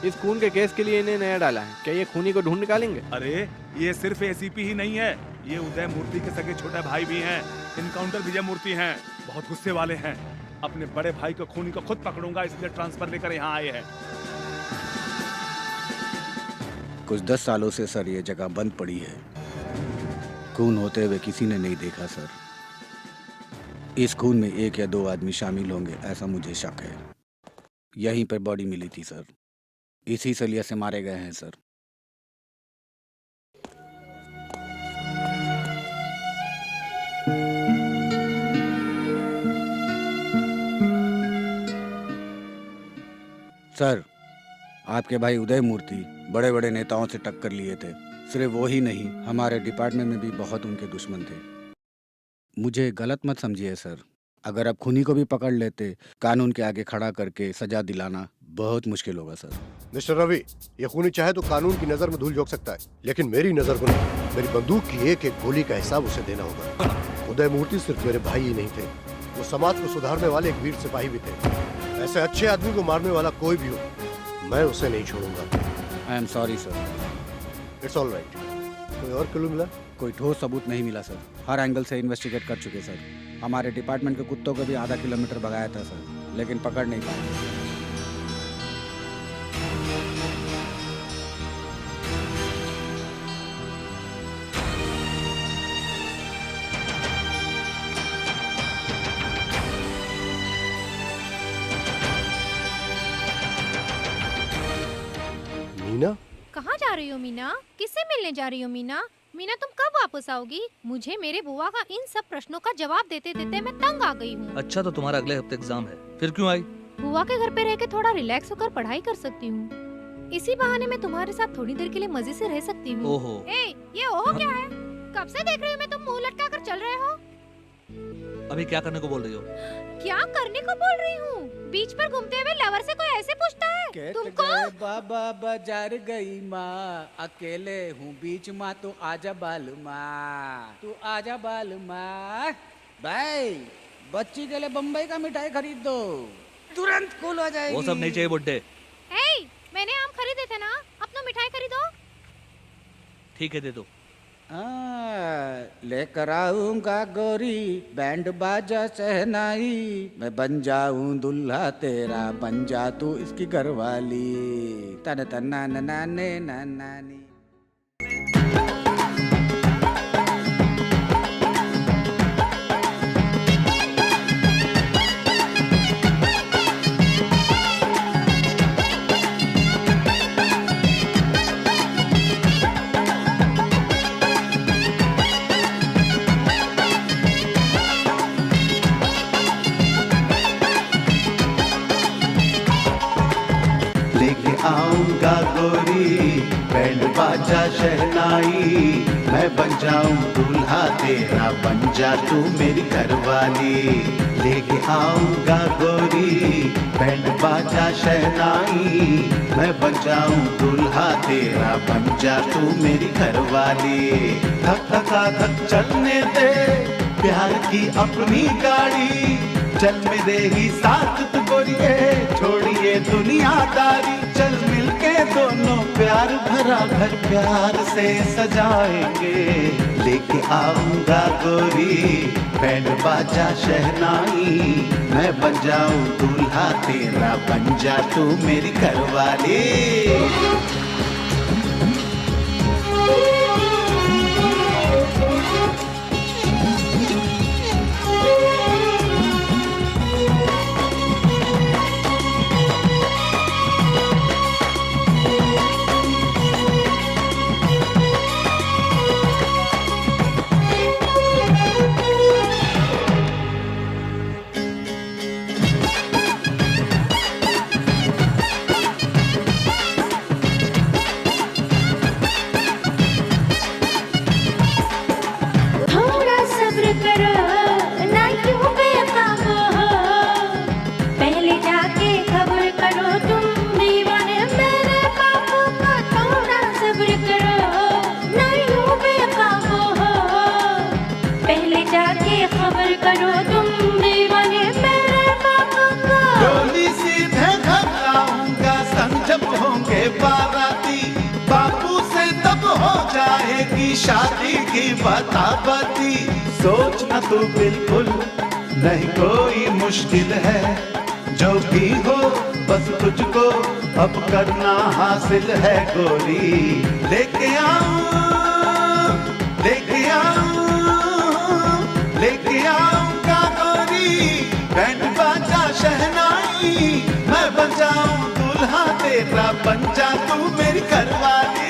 इस खून के केस के लिए इन्हें नया डाला है। क्या ये खूनी को ढूंढ निकालेंगे? अरे ये सिर्फ एसीपी ही नहीं है, ये उदय मूर्ति के सगे छोटे भाई भी हैं। इनकाउंटर विजय मूर्ति हैं, बहुत गुस्से वाले हैं। अपने बड़े भाई को खूनी को खुद पकड़ूंगा, इसलिए ट्रांसफर लेकर यहाँ आए हैं। कुछ 10 सालों से सर ये जगह बंद पड़ी है। खून होते हुए किसी ने नहीं देखा सर। इस खून में 1 या 2 आदमी शामिल होंगे, ऐसा मुझे शक है। यहीं पर बॉडी मिली थी सर, इसी सलिया से मारे गए हैं सर। सर, आपके भाई उदय मूर्ति बड़े बड़े नेताओं से टक्कर लिए थे। सिर्फ वो ही नहीं, हमारे डिपार्टमेंट में भी बहुत उनके दुश्मन थे। मुझे गलत मत समझिए सर, अगर आप खूनी को भी पकड़ लेते, कानून के आगे खड़ा करके सजा दिलाना बहुत मुश्किल होगा सर। मिस्टर रवि, ये खूनी चाहे तो कानून की नजर में धूल झोंक सकता है, लेकिन मेरी नजर को नहीं। मेरी बंदूक की एक एक गोली का हिसाब उसे देना होगा। उदय मूर्ति सिर्फ मेरे भाई ही नहीं थे, वो समाज को सुधारने वाले एक वीर सिपाही भी थे। ऐसे अच्छे आदमी को मारने वाला कोई भी हो, मैं उसे नहीं छोड़ूंगा। I am sorry sir. It's all right. कोई और क्लू मिला? कोई ठोस सबूत नहीं मिला सर। हर एंगल से इन्वेस्टिगेट कर चुके सर। हमारे डिपार्टमेंट के कुत्तों को भी आधा किलोमीटर भगाया था सर, लेकिन पकड़ नहीं पाए। मीना? कहाँ जा रही हो मीना? किससे मिलने जा रही हो मीना? मीना तुम कब वापस आओगी? मुझे मेरे बुआ का इन सब प्रश्नों का जवाब देते देते मैं तंग आ गई हूँ। अच्छा तो तुम्हारा अगले हफ्ते एग्जाम है, फिर क्यों आई? बुआ के घर पे रह के थोड़ा रिलैक्स होकर पढ़ाई कर सकती हूँ। इसी बहाने मैं तुम्हारे साथ थोड़ी देर के लिए मजे से रह सकती हूँ। ओहो। ये ओहो क्या है? कब से देख रही हूँ मैं, तुम मुंह लटका कर चल रहे हो। अभी क्या करने को बोल रही हो? क्या करने को बोल रही हूँ? बीच पर घूमते हुए लवर से कोई ऐसे पूछता है तुमको? बाबा बाजार गई माँ, अकेले हूँ बीच माँ, तो आजा बाल माँ, तू आजा बाल माँ। भाई बच्ची के लिए बम्बई का मिठाई खरीद दो, तुरंत कूल हो जाएगी। वो सब नहीं चाहिए बुड्ढे। मैंने आम खरीदे थे ना, अपना मिठाई खरीदो। ठीक है दे दो। लेकर आऊंगा गोरी बैंड बाजा शहनाई, मैं बन जाऊं दुल्हा तेरा, बन जा तू इसकी घरवाली। तन तना नाने नानी। आऊंगा गोरी बैंड बाजा शहनाई, मैं बन जाऊं दूल्हा तेरा, बन जा तू मेरी घरवाली। लेके आऊंगा गोरी बैंड बाजा शहनाई, मैं बन जाऊं दूल्हा तेरा, बन जा तू मेरी घरवाली। धक धका धक चलने दे प्यार की अपनी गाड़ी, चल मेरे ही साथ तू गोरिये, छोड़िए दुनियादारी, चल मिलके दोनों प्यार भरा घर प्यार से सजाएंगे। लेके आऊंगा गोरी बैंड बाजा शहनाई, मैं बन जाऊं दूल्हा तेरा, बन जा तू मेरी घरवाली। की बाता बाती, सोच न तू बिल्कुल नहीं कोई मुश्किल है, जो भी हो बस तुझको अब करना हासिल है गोरी। लेके आऊं, लेके आऊं, लेके आऊंगा गोरी, बैंड बाजा शहनाई, मैं बन जाऊं दूल्हा तेरा, बन जा तू मेरी घरवाली।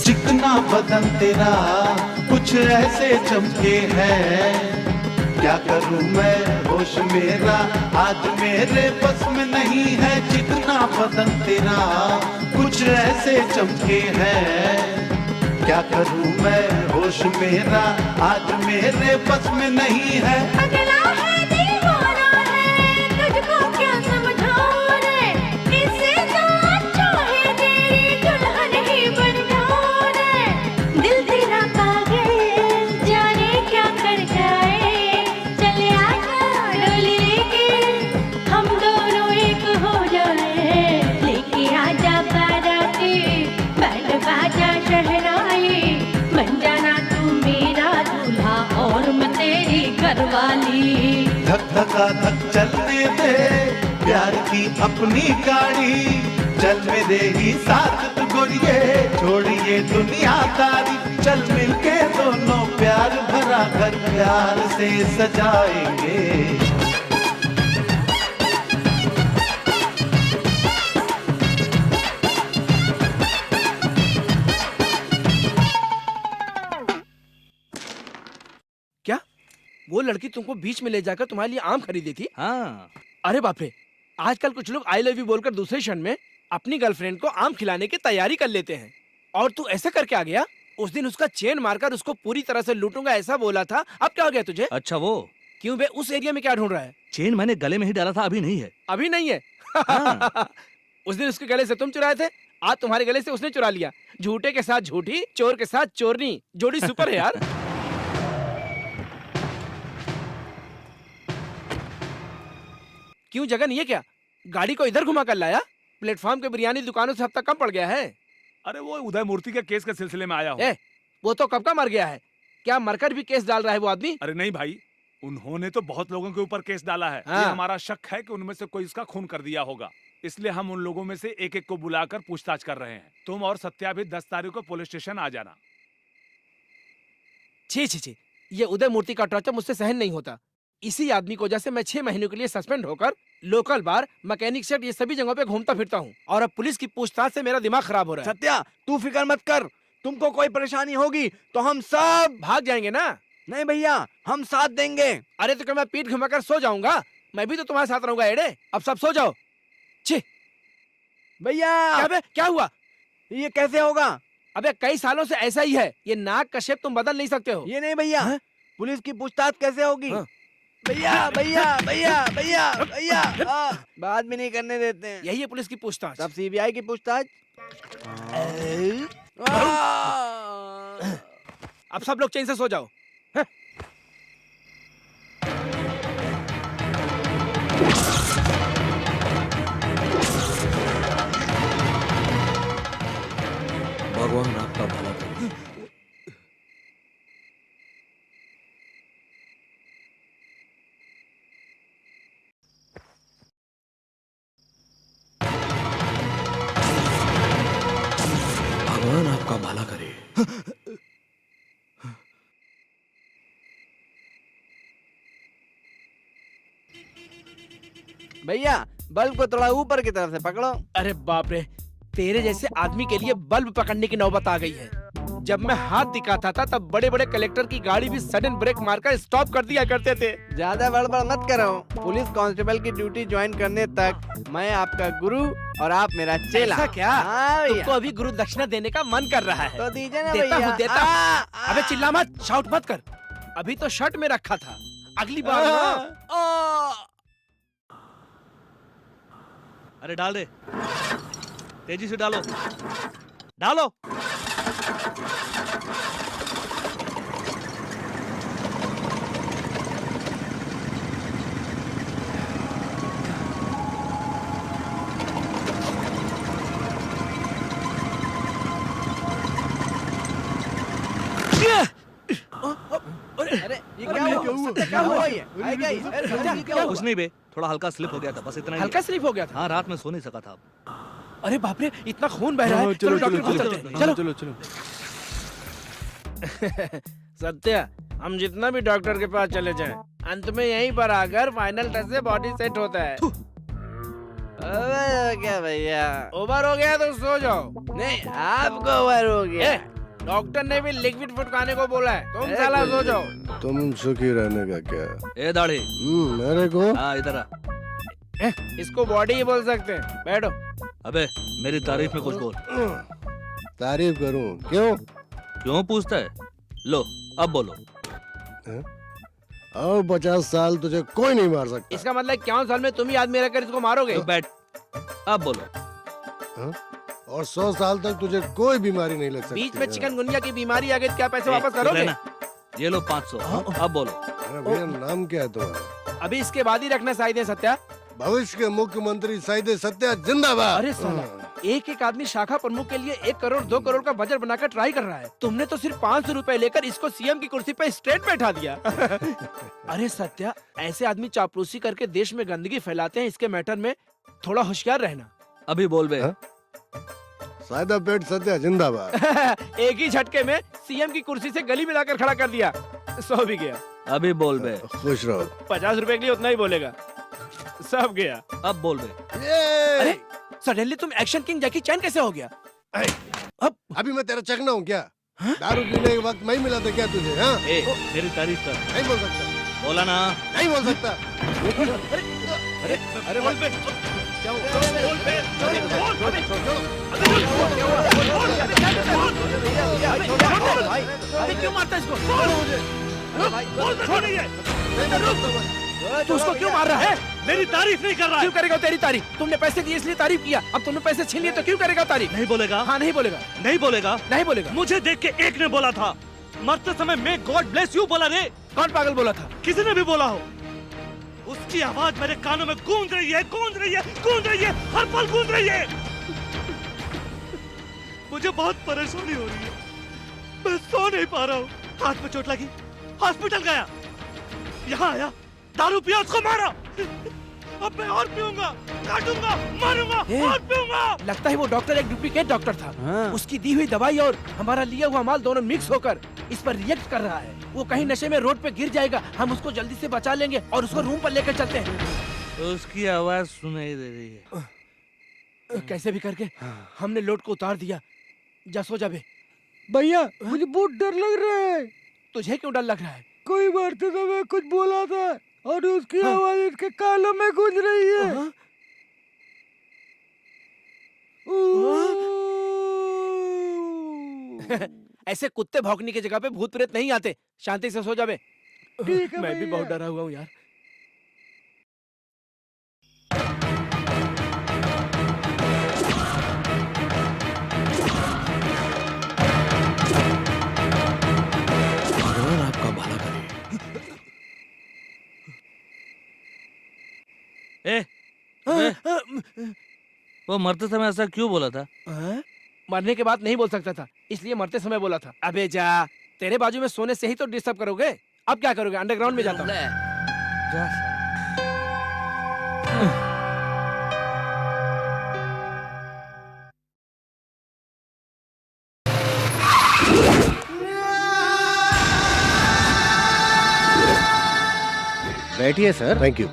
चिकना बदन तेरा कुछ ऐसे चमके है, क्या करूं मैं होश मेरा आज मेरे बस में नहीं है। चिकना बदन तेरा कुछ ऐसे चमके है, क्या करूं मैं होश मेरा आज मेरे बस में नहीं है। अगला है दीवाना है, तुझको क्या समझाऊं रे, इससे तो अच्छा है तेरी दुल्हन ही बन जाऊं रे। दिल तेरा पागल जाने क्या कर जाए, चले आजा डोली लेके हम दोनों एक हो जाए। लेके आजा बाराती, बैंड बाजा शहनाई, बन जाना तू मेरा दूल्हा और मैं तेरी घरवाली। धक धका धक चलने दे प्यार की अपनी गाड़ी, चल मेरे ही साथ तू गोरिये, छोड़िए दुनिया दारी, चल मिलके दोनों प्यार भरा घर प्यार से सजाएंगे। क्या वो लड़की तुमको बीच में ले जाकर तुम्हारे लिए आम खरीदी थी? हाँ, अरे बाप रे, आजकल कुछ लोग आई लव यू बोलकर दूसरे क्षण में अपनी गर्लफ्रेंड को आम खिलाने की तैयारी कर लेते हैं। और तू ऐसा करके आ गया? उस दिन उसका चेन मारकर उसको पूरी तरह से लूटूंगा ऐसा बोला था, अब क्या हो गया तुझे? अच्छा वो क्यों बे, उस एरिया में क्या ढूंढ रहा है? चेन मैंने गले में ही डाला था, अभी नहीं है। अभी नहीं है? हाँ। उस दिन उसके गले से तुम चुराए थे, आज तुम्हारे गले से उसने चुरा लिया। झूठे के साथ झूठी, चोर के साथ चोरनी, जोड़ी सुपर है यार। क्यों जगन, ये क्या गाड़ी को इधर घुमा कर लाया? प्लेटफॉर्म के बिरयानी दुकानों से हफ्ता कम पड़ गया है। अरे वो उदय मूर्ति के केस के सिलसिले में आया हूँ। ए, वो तो कब का मर गया है, क्या मरकर भी केस डाल रहा है वो आदमी? अरे नहीं भाई, उन्होंने तो बहुत लोगों के ऊपर केस डाला है। हाँ। ये हमारा शक है कि उनमें से कोई इसका खून कर दिया होगा, इसलिए हम उन लोगों में से एक एक को बुलाकर पूछताछ कर रहे हैं। तुम और सत्या भी 10 तारीख को पुलिस स्टेशन आ जाना। छी छी छी, ये उदय मूर्ति का टॉर्चर मुझसे सहन नहीं होता। इसी आदमी को जैसे मैं 6 महीनों के लिए सस्पेंड होकर लोकल बार, मैकेनिक सेट, ये सभी जगहों पे घूमता फिरता हूँ, और अब पुलिस की पूछताछ से मेरा दिमाग खराब हो रहा है। सत्या, तू फिक्र मत कर, तुमको कोई परेशानी होगी तो हम सब भाग जाएंगे ना? नहीं भैया, हम साथ देंगे। अरे तो क्या मैं पीठ घुमाकर सो जाऊंगा? मैं भी तो तुम्हारे साथ रहूंगा एड़े। अब सब सो जाओ। छी, भैया क्या बे, क्या हुआ? ये कैसे होगा? अबे कई सालों से ऐसा ही है, ये नाक का शेप तुम बदल नहीं सकते हो। ये नहीं भैया, हाँ? पुलिस की पूछताछ कैसे होगी? हाँ। भैया भैया भैया भैया भैया, बात भी नहीं करने देते हैं। यही है पुलिस की पूछताछ। तब सीबीआई की पूछताछ। अब सब लोग चैन से सो जाओ। भगवान आपका भला करे। भगवान आपका भला करे। भैया बल्ब को थोड़ा ऊपर की तरफ से पकड़ो। अरे बाप रे, तेरे जैसे आदमी के लिए बल्ब पकड़ने की नौबत आ गई है। जब मैं हाथ दिखाता था तब बड़े बड़े कलेक्टर की गाड़ी भी सडन ब्रेक मारकर स्टॉप कर दिया करते थे। ज्यादा बड़बड़ मत करो। पुलिस कांस्टेबल की ड्यूटी ज्वाइन करने तक मैं आपका गुरु और आप मेरा चेला। ऐसा क्या? हाँ भैया। तुमको अभी गुरु दक्षिणा देने का मन कर रहा है? तो दीजिए ना देता भैया। हूँ, देता हूँ। अबे चिल्ला मत, शाउट मत कर। अभी तो शर्ट में रखा था, अगली बार ना। अरे डाल दे, तेजी से डालो, डालो। अरे ये क्या हुआ? क्या हुआ ये? आए क्या ये? अरे सत्या, क्या हुआ? कुछ नहीं बे, थोड़ा हल्का स्लिप हो गया था, बस इतना ही। हल्का स्लिप हो गया था। हाँ, रात में सो नहीं सका था। अरे बाप रे, इतना खून बह रहा है। चलो डॉक्टर को चलते हैं। चलो चलो चलो। सत्या, हम जितना भी डॉक्टर के पास चले जाएं, अंत में यहीं पर आकर फाइनल टच से बॉडी सेट होता है। अबे क्या भैया? ओवर हो गया तो सो जाओ। नहीं, आपको ओवर हो गया। डॉक्टर ने भी लिक्विड फूड खाने को बोला है, तुम साला सो जाओ। तुम सुखी रहने का क्या? ए दाढ़ी, मेरे को हाँ इधर आ। इसको बॉडी ही बोल सकते हैं। बैठो। अबे मेरी तारीफ में कुछ बोल। तारीफ करूं? क्यों? क्यों पूछता है? लो अब बोलो। और 50 साल तुझे कोई नहीं मार सकता। इसका मतलब 51 साल में तुम ही आदमी रहकर इसको मारोगे? तो बैठ, अब बोलो। और 100 साल तक तुझे कोई बीमारी नहीं लग सकती। बीच में चिकनगुनिया की बीमारी आ गई तो क्या पैसे वापस करोगे? रहना। ये लो 500। अब बोलो। अरे भैया, नाम क्या है तुम्हारा? अभी इसके बाद ही रखना शायद है सत्या। भविष्य के मुख्यमंत्री सईद सत्या जिंदाबाद। अरे साला, एक एक आदमी शाखा प्रमुख के लिए 1 करोड़ 2 करोड़ का बजट बनाकर ट्राई कर रहा है। तुमने तो सिर्फ 500 रुपए लेकर इसको सीएम की कुर्सी पे स्ट्रेट बैठा दिया। अरे सत्या, ऐसे आदमी चापलूसी करके देश में गंदगी फैलाते हैं। इसके मैटर में थोड़ा होशियार रहना। अभी बोल बे। सादा पेट सत्या जिंदाबाद। एक ही झटके में सीएम की कुर्सी से गली में लाकर खड़ा कर दिया। सो भी गया। अभी बोल बे। खुश रहो। 50 रुपए के लिए उतना ही बोलेगा। सब गया। अब बोल बे। अरे सडनली तुम एक्शन किंग जैकी चैन कैसे हो गया? अब अभी मैं तेरा चकना हूँ क्या? दारू पीने के वक्त नहीं मिला था क्या तुझे? हाँ? ए, मेरी तारीफ कर। नहीं बोल सकता। बोला ना। नहीं बोल सकता। अरे बोल बे। क्या हुआ? क्यों मारता है इसको? तू उसको क्यों मार रहा है? मेरी तारीफ नहीं कर रहा क्यों करेगा तेरी तारीफ? तुमने पैसे दिए इसलिए तारीफ किया। अब तुमने पैसे छीन लिए तो क्यों करेगा तारीफ? नहीं बोलेगा। हाँ नहीं बोलेगा। नहीं बोलेगा। नहीं बोलेगा। मुझे देख के एक ने बोला था, मरते समय मैं गॉड ब्लेस यू बोला रे। कौन पागल बोला था? किसी ने भी बोला हो। उसकी आवाज मेरे कानों में गूंज रही है, गूंज रही है, गूंज रही है, हर पल गूंज रही है। मुझे बहुत परेशानी हो रही है, मैं सो नहीं पा रहा हूँ। हाथ में चोट लगी, हॉस्पिटल गया, यहाँ आया, दारू पिया, उसको मारा। अब मैं और पीऊंगा, काटूंगा, मारूंगा, और पीऊंगा। लगता है वो डॉक्टर एक डुप्लीकेट डॉक्टर था। उसकी दी हुई दवाई और हमारा लिया हुआ माल दोनों मिक्स होकर इस पर रिएक्ट कर रहा है। वो कहीं नशे में रोड पे गिर जाएगा, हम उसको जल्दी से बचा लेंगे और उसको रूम पर लेकर चलते हैं। तो उसकी आवाज सुनाई दे रही है। कैसे भी करके हमने लोड को उतार दिया। जा सो जा बे। भैया मुझे बहुत डर लग रहा है। तुझे क्यों डर लग रहा है? कोई मारते समय कुछ बोला था और उसकी आवाज इसके कानों में गूंज रही है। ऐसे कुत्ते भौंकने की जगह पे भूत प्रेत नहीं आते। शांति से सो जा बे। ठीक है मैं भी भैया। बहुत डरा हुआ हूँ यार। भगवान आपका भला करे। वो मरते समय ऐसा क्यों बोला था? मरने के बाद नहीं बोल सकता था, इसलिए मरते समय बोला था। अबे जा, तेरे बाजू में सोने से ही तो डिस्टर्ब करोगे। अब क्या करोगे? अंडरग्राउंड में जाता हूँ। बैठिए सर। Thank you.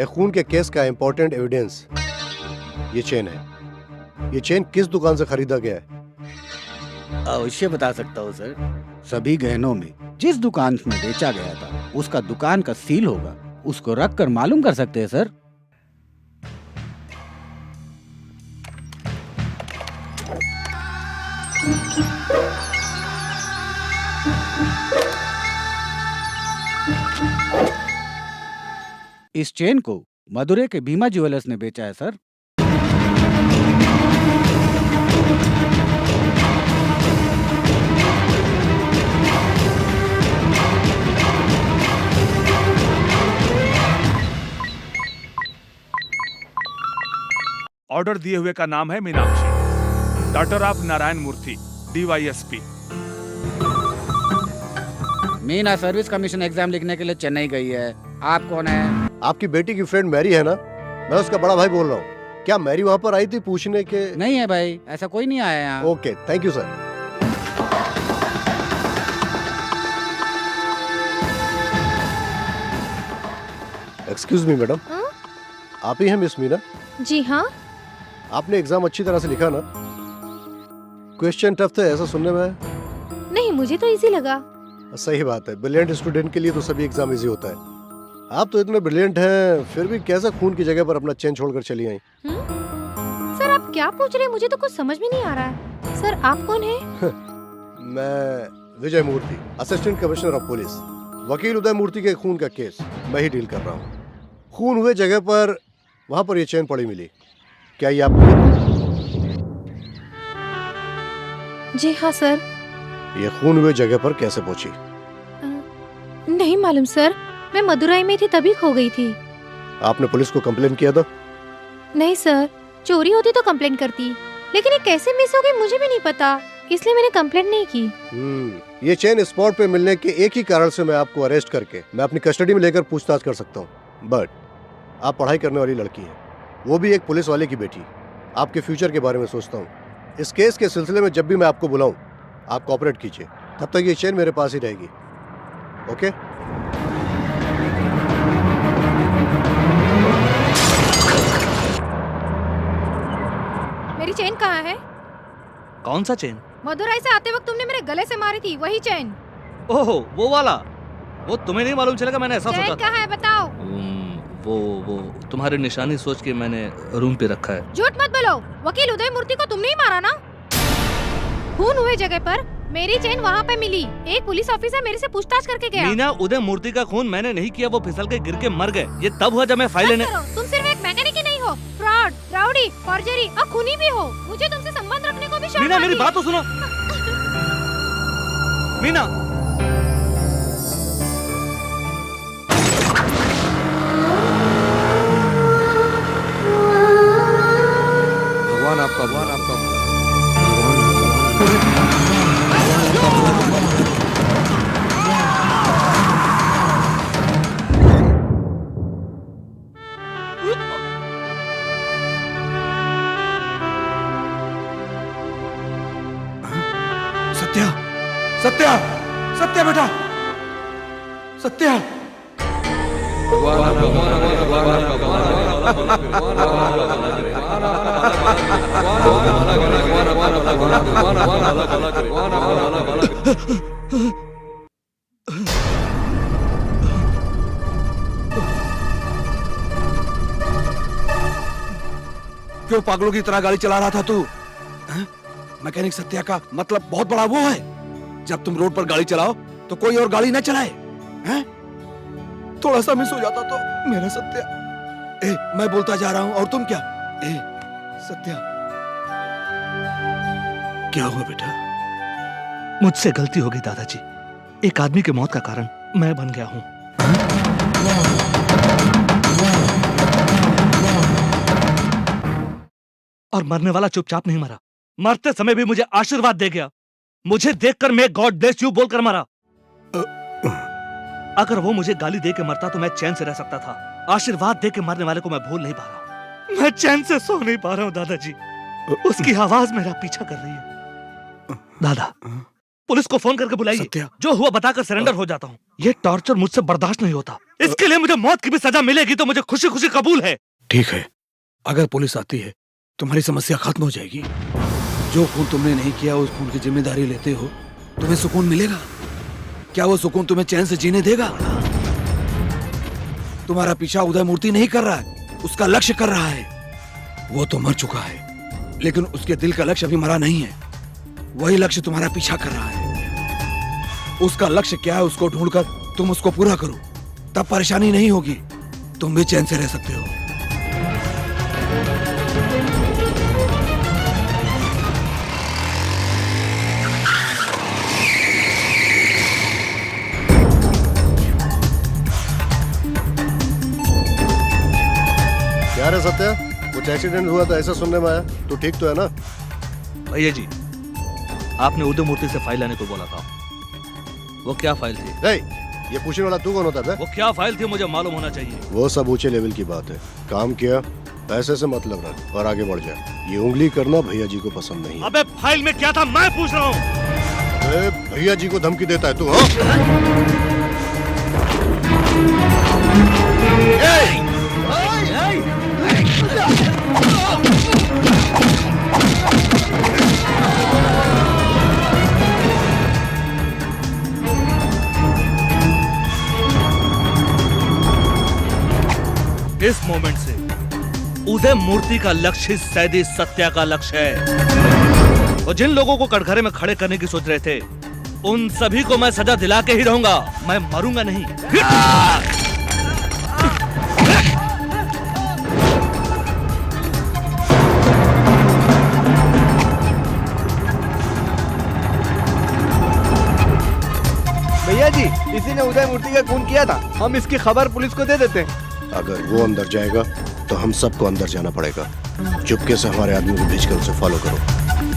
एक खून के केस का इम्पोर्टेंट एविडेंस ये चेन है। ये चेन किस दुकान से खरीदा गया है अवश्य बता सकता हूँ सर। सभी गहनों में जिस दुकान में बेचा गया था उसका दुकान का सील होगा, उसको रख कर मालूम कर सकते हैं सर। इस चेन को मदुरै के भीमा ज्वेलर्स ने बेचा है सर। ऑर्डर दिए हुए का नाम है Meenakshi, daughter of Narayana Murthy, DYSP। Meena service commission exam लिखने के लिए चेन्नई गई है। आप कौन है? आपकी बेटी की फ्रेंड मैरी है ना, मैं उसका बड़ा भाई बोल रहा हूँ। क्या मैरी वहाँ पर आई थी पूछने के? नहीं है भाई, ऐसा कोई नहीं आया यहाँ। Okay, thank you sir. Excuse me madam, हाँ? आप ही हैं मिस मीना? जी हाँ। आपने एग्जाम अच्छी तरह से लिखा ना? क्वेश्चन टफ थे ऐसा सुनने में आया। नहीं, मुझे तो इजी लगा। सही बात है, ब्रिलियंट स्टूडेंट के लिए तो सभी एग्जाम इजी होता है। आप तो इतने ब्रिलियंट हैं, फिर भी कैसे खून की जगह पर अपना चेन छोड़कर चली आई? सर आप क्या पूछ रहे हैं? मुझे तो कुछ समझ में नहीं आ रहा है। सर आप कौन है? मैं विजय मूर्ति, असिस्टेंट कमिश्नर ऑफ पुलिस। वकील उदय मूर्ति के खून का केस मैं ही डील कर रहा हूँ। खून हुए जगह पर वहाँ पर ये चेन पड़ी मिली, क्या ये आपको? जी हाँ सर। ये खून हुए जगह पर कैसे पहुंची? नहीं मालूम सर, मैं मदुरई में थी तभी खो गई थी। आपने पुलिस को कंप्लेन किया था? नहीं सर, चोरी होती तो कंप्लेंट करती, लेकिन ये कैसे मिस हो गई मुझे भी नहीं पता, इसलिए मैंने कंप्लेंट नहीं की। ये चेन स्पॉट पे मिलने के एक ही कारण से मैं आपको अरेस्ट करके मैं अपनी कस्टडी में लेकर पूछताछ कर सकता हूँ। बट आप पढ़ाई करने वाली लड़की हैं, वो भी एक पुलिस वाले की बेटी। आपके फ्यूचर के बारे में सोचता हूँ। इस केस के सिलसिले में जब भी मैं आपको बुलाऊं, आप कोऑपरेट कीजिए। तब तक ये चेन मेरे पास ही रहेगी। ओके? मेरी चेन कहाँ है? कौन सा चेन? मदुरई से आते वक्त तुमने मेरे गले से मारी थी, वही चेन। ओहो, वो वाला। वो तुम्हें नहीं मालूम चलेगा, मैंने ऐसा चेन सोचा कहाँ है बताओ? वो तुम्हारी निशानी सोच के मैंने रूम पे रखा है। झूठ मत बोलो, वकील उदय मूर्ति को तुमने ही मारा ना? खून हुए जगह पर मेरी चेन वहाँ पे मिली। एक पुलिस ऑफिसर मेरे से पूछताछ करके गया। मीना, उदय मूर्ति का खून मैंने नहीं किया, वो फिसल के गिर के मर गए। ये तब हुआ जब मैं फाइल लेने। तुम सिर्फ एक मैकेनिक ही नहीं हो, फ्रॉड, राउडी, फॉर्जरी और खूनी भी हो। मुझे तुमसे संबंध रखने को भी शर्म मीना आती मेरी है। बात तो सुनो। मीना, भगवान आपका सत्या, सत्या, सत्या बेटा, सत्या। क्यों पागलों की तरह गाड़ी चला रहा था तू? मैकेनिक सत्या का मतलब बहुत बड़ा वो है, जब तुम रोड पर गाड़ी चलाओ तो कोई और गाड़ी न चलाए, हैं? थोड़ा सा मिस हो जाता तो मेरा सत्या। मैं बोलता जा रहा हूं और तुम क्या? सत्या, क्या हुआ बेटा? मुझसे गलती हो गई दादाजी। एक आदमी की मौत का कारण मैं बन गया हूँ। और मरने वाला चुपचाप नहीं मरा, मरते समय भी मुझे आशीर्वाद दे गया। मुझे देखकर मैं गॉड ब्लेस यू बोलकर मरा। अगर वो मुझे गाली दे के मरता तो मैं चैन से रह सकता था। आशीर्वाद दे के मरने वाले को मैं भूल नहीं पा रहा हूं। मैं चैन से सो नहीं पा रहा हूं दादाजी। उसकी आवाज मेरा पीछा कर रही है। दादा, पुलिस को फोन करके बुलाइए। जो हुआ बताकर सरेंडर हो जाता हूँ। ये टॉर्चर मुझसे बर्दाश्त नहीं होता। इसके लिए मुझे मौत की भी सजा मिलेगी तो मुझे खुशी खुशी कबूल है। ठीक है, अगर पुलिस आती है तुम्हारी समस्या खत्म हो जाएगी। जो खून तुमने नहीं किया उस खून की जिम्मेदारी लेते हो, तुम्हें सुकून मिलेगा? क्या वो सुकून तुम्हें चैन से जीने देगा? तुम्हारा पीछा उदय मूर्ति नहीं कर रहा है, उसका लक्ष्य कर रहा है। वो तो मर चुका है, लेकिन उसके दिल का लक्ष्य अभी मरा नहीं है। वही लक्ष्य तुम्हारा पीछा कर रहा है। उसका लक्ष्य क्या है उसको ढूंढकर तुम उसको पूरा करो, तब परेशानी नहीं होगी, तुम भी चैन से रह सकते हो। क्या रे सत्या, कुछ एक्सीडेंट हुआ था ऐसा सुनने में आया। तू ठीक तो है ना? भैया जी, आपने उदय मूर्ति से फाइल लाने को बोला था। वो क्या फाइल थी? ए, ये पूछने वाला तू कौन होता है? वो क्या फाइल थी मुझे मालूम होना चाहिए। वो सब ऊंचे लेवल की बात है। काम किया, पैसे से मतलब रख और आगे बढ़ जा। ये उंगली करना भैया जी को पसंद नहीं है। अबे फाइल में क्या था मैं पूछ रहा हूँ। ए, भैया जी को धमकी देता है तू? हाँ? इस मोमेंट से उदय मूर्ति का लक्ष्य सैदी सत्या का लक्ष्य है। और जिन लोगों को कटघरे में खड़े करने की सोच रहे थे, उन सभी को मैं सजा दिला के ही रहूंगा। मैं मरूंगा नहीं। भैया जी, इसी ने उदय मूर्ति का खून किया था। हम इसकी खबर पुलिस को दे देते हैं। अगर वो अंदर जाएगा तो हम सबको अंदर जाना पड़ेगा। चुपके से हमारे आदमी को भेजकर उसे फॉलो करो।